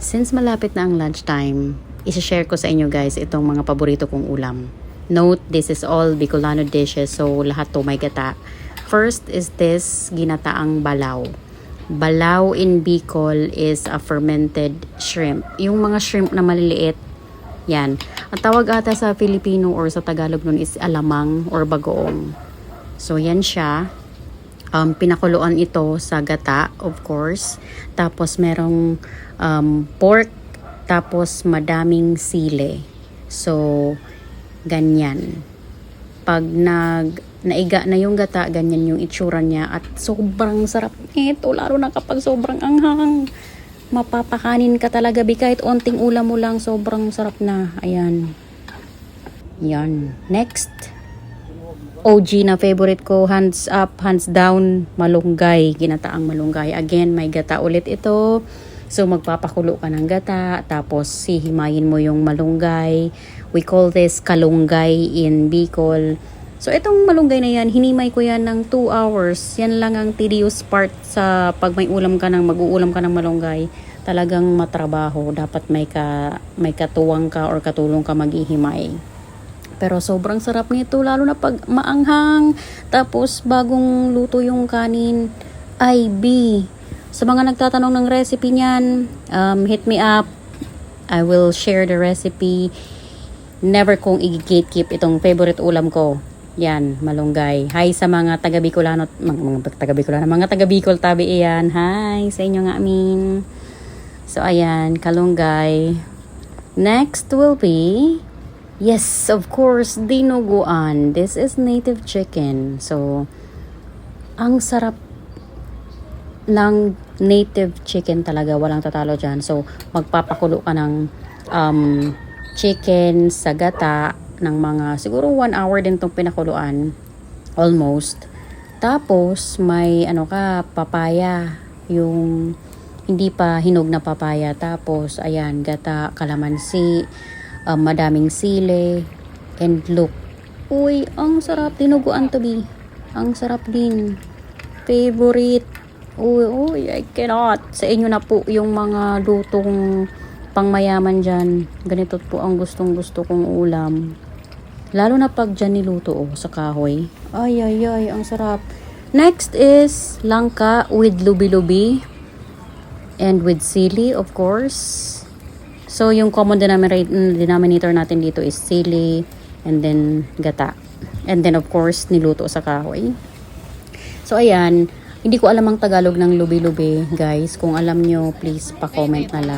Since malapit na ang lunchtime, isi-share ko sa inyo guys itong mga paborito kong ulam. Note, this is all Bicolano dishes, so lahat to may gata. First is this ginataang balaw. Balaw in Bicol is a fermented shrimp. Yung mga shrimp na maliliit, yan. Ang tawag ata sa Filipino or sa Tagalog nun is alamang or bagoong. So yan siya. Pinakuluan ito sa gata, of course. Tapos merong pork, tapos madaming sile. So, ganyan. Pag naiga na yung gata, ganyan yung itsura niya. At sobrang sarap nito, lalo na kapag sobrang anghang. Mapapakanin ka talaga, kahit onting ulam mo lang, sobrang sarap na. Ayan. Yan. Next. OG na favorite ko, hands up, hands down, malunggay, ginataang malunggay. Again, may gata ulit ito. So, magpapakulo ka ng gata, tapos hihimayin mo yung malunggay. We call this kalunggay in Bicol. So, itong malunggay na yan, hinimay ko yan ng 2 hours. Yan lang ang tedious part sa pag may ulam ka mag-uulam ka ng malunggay. Talagang matrabaho. Dapat may katuwang ka or katulong ka maghihimay. Pero sobrang sarap nito, lalo na pag maanghang. Tapos bagong luto yung kanin. IB. Sa mga nagtatanong ng recipe niyan, hit me up. I will share the recipe. Never kong i-gatekeep itong favorite ulam ko. Yan, malunggay. Hi sa mga taga-Bicolano, mga taga-Bicol tabi iyan. Hi sa inyo nga amin. So ayan, kalunggay. Next will be, yes, of course, dinuguan. This is native chicken. So, ang sarap ng native chicken talaga. Walang tatalo dyan. So, magpapakulo ka ng chicken sa gata ng mga, siguro 1 hour din itong pinakuluan. Almost. Tapos, may papaya. Yung hindi pa hinog na papaya. Tapos, ayan, gata, kalamansi, madaming sile, and look. Uy, ang sarap. Dinuguan to be. Ang sarap din. Favorite. Uy, I cannot. Sa inyo na po yung mga lutong pangmayaman dyan. Ganito po ang gustong-gusto kong ulam. Lalo na pag dyan niluto sa kahoy. Ay, ang sarap. Next is langka with lubi-lubi. And with sili, of course. So, yung common denominator natin dito is sili and then gata. And then, of course, niluto sa kahoy. So, ayan. Hindi ko alam ang Tagalog ng lubi-lubi, guys. Kung alam nyo, please, pa-comment na lang.